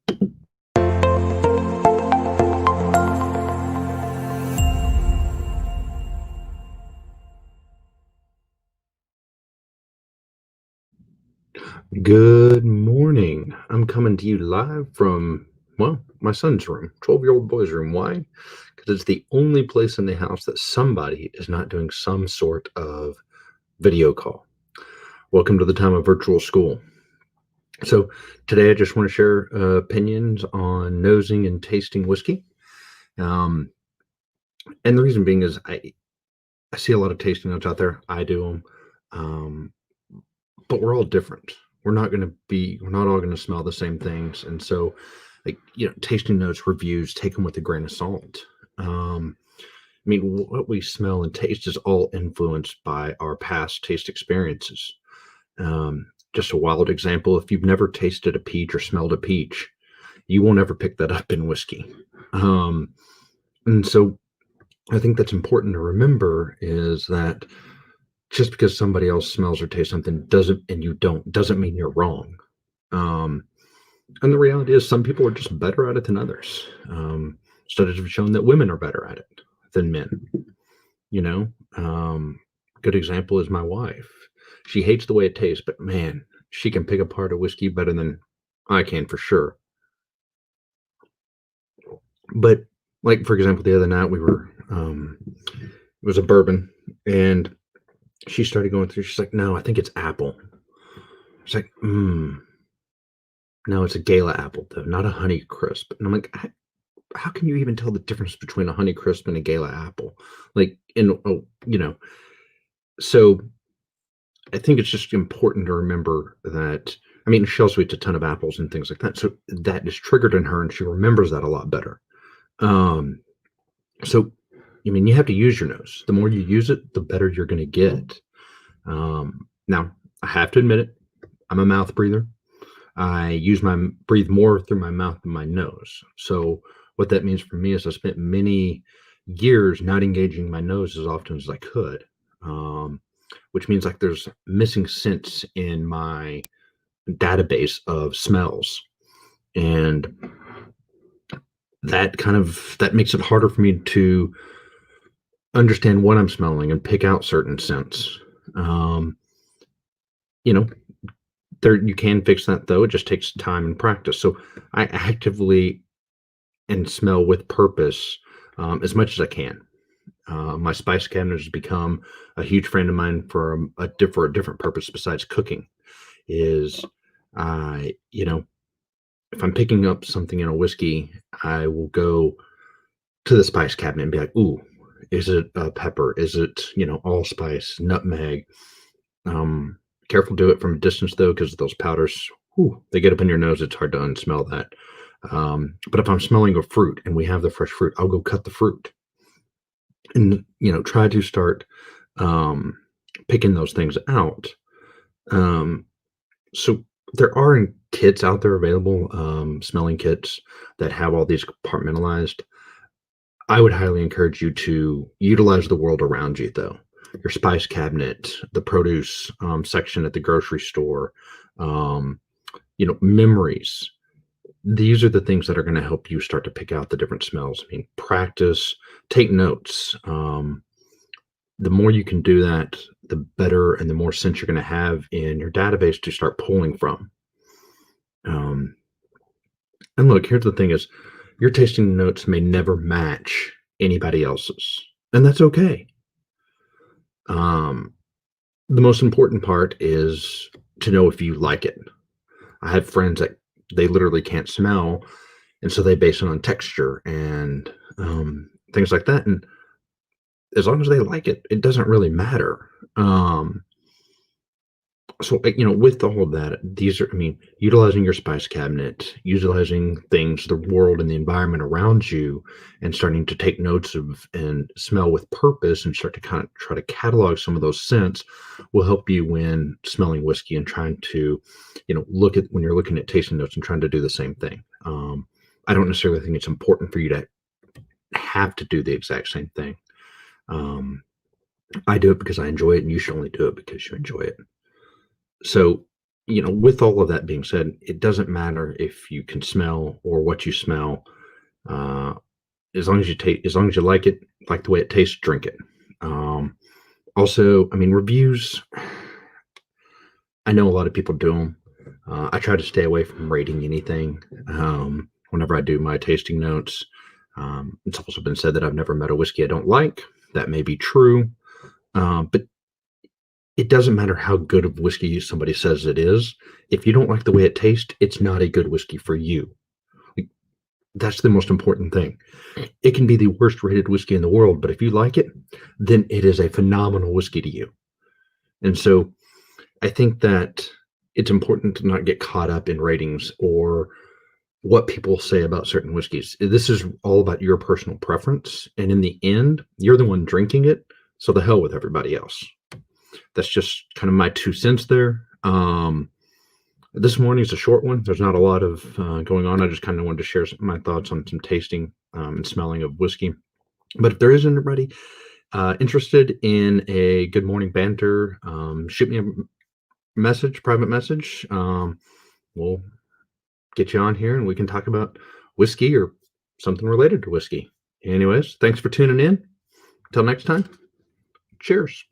Good morning. I'm coming to you live from, well, my son's room, 12-year-old boy's room. Why? Because it's the only place in the house that somebody is not doing some sort of video call. Welcome to the time of virtual school. So, today I just want to share opinions on nosing and tasting whiskey. Um, and the reason being is I see a lot of tasting notes out there. I do them. Um, but we're all different. We're not all gonna smell the same things. And so, like, tasting notes, reviews, take them with a grain of salt. I mean, what we smell and taste is all influenced by our past taste experiences. Just a wild example, if you've never tasted a peach or smelled a peach, you won't ever pick that up in whiskey. Um, and so I think that's important to remember is that just because somebody else smells or tastes something doesn't and you don't doesn't mean you're wrong. Um, and the reality is some people are just better at it than others. Studies have shown that women are better at it than men. You know, good example is my wife. She hates the way it tastes, but man, she can pick apart a whiskey better than I can for sure. But like for example, the other night we were it was a bourbon and she started going through, she's like, no, I think it's apple. It's like, no, it's a Gala apple though, not a Honey Crisp. And I'm like, how can you even tell the difference between a Honey Crisp and a Gala apple? Like, so I think it's just important to remember that. I mean, she also eats a ton of apples and things like that. So that is triggered in her and she remembers that a lot better. Um, so, I mean, you have to use your nose. The more you use it, the better you're going to get. Now, I have to admit it, I'm a mouth breather. I breathe more through my mouth than my nose. So what that means for me is I spent many years not engaging my nose as often as I could, which means like there's missing scents in my database of smells, and that makes it harder for me to understand what I'm smelling and pick out certain scents. Um, you know, there you can fix that though. It just takes time and practice. So I actively and smell with purpose as much as I can. My spice cabinet has become a huge friend of mine for a different purpose besides cooking. Is I, if I'm picking up something in a whiskey, I will go to the spice cabinet and be like, "Ooh, is it pepper? Is it allspice, nutmeg?" Um, Careful do it from a distance though, because those powders, ooh, they get up in your nose. It's hard to unsmell that. But if I'm smelling a fruit and we have the fresh fruit, I'll go cut the fruit and try to start um, picking those things out. Um, so there are kits out there available, smelling kits that have all these compartmentalized. I would highly encourage you to utilize the world around you, though. Your spice cabinet, the produce section at the grocery store, um, memories. These are the things that are going to help you start to pick out the different smells. I mean, practice, take notes. The more you can do that, the better and the more sense you're going to have in your database to start pulling from. Um, and look, here's the thing is your tasting notes may never match anybody else's, and that's okay. Um, the most important part is to know if you like it. I have friends that they literally can't smell, and so they base it on texture and things like that. And as long as they like it, it doesn't really matter. So with all of that, these are, I mean, utilizing your spice cabinet, utilizing things, the world and the environment around you, and starting to take notes of and smell with purpose and start to kind of try to catalog some of those scents will help you when smelling whiskey and trying to, look at when you're looking at tasting notes and trying to do the same thing. I don't necessarily think it's important for you to have to do the exact same thing. Um, I do it because I enjoy it, and you should only do it because you enjoy it. So with all of that being said, it doesn't matter if you can smell or what you smell. Uh, as long as you like the way it tastes, drink it. Um, Also, I mean, reviews. I know a lot of people do them. I try to stay away from rating anything whenever I do my tasting notes. It's also been said that I've never met a whiskey I don't like. That may be true, but it doesn't matter how good of whiskey somebody says it is. If you don't like the way it tastes, it's not a good whiskey for you. Like, that's the most important thing. It can be the worst rated whiskey in the world, but if you like it, then it is a phenomenal whiskey to you. And so I think that it's important to not get caught up in ratings or what people say about certain whiskeys. This is all about your personal preference. And in the end, you're the one drinking it. So the hell with everybody else. That's just kind of my 2 cents there. This morning's a short one. There's not a lot of going on. I just kind of wanted to share my thoughts on some tasting and smelling of whiskey. But if there is anybody interested in a good morning banter, shoot me a private message. We'll get you on here and we can talk about whiskey or something related to whiskey. Anyways, thanks for tuning in. Until next time, cheers.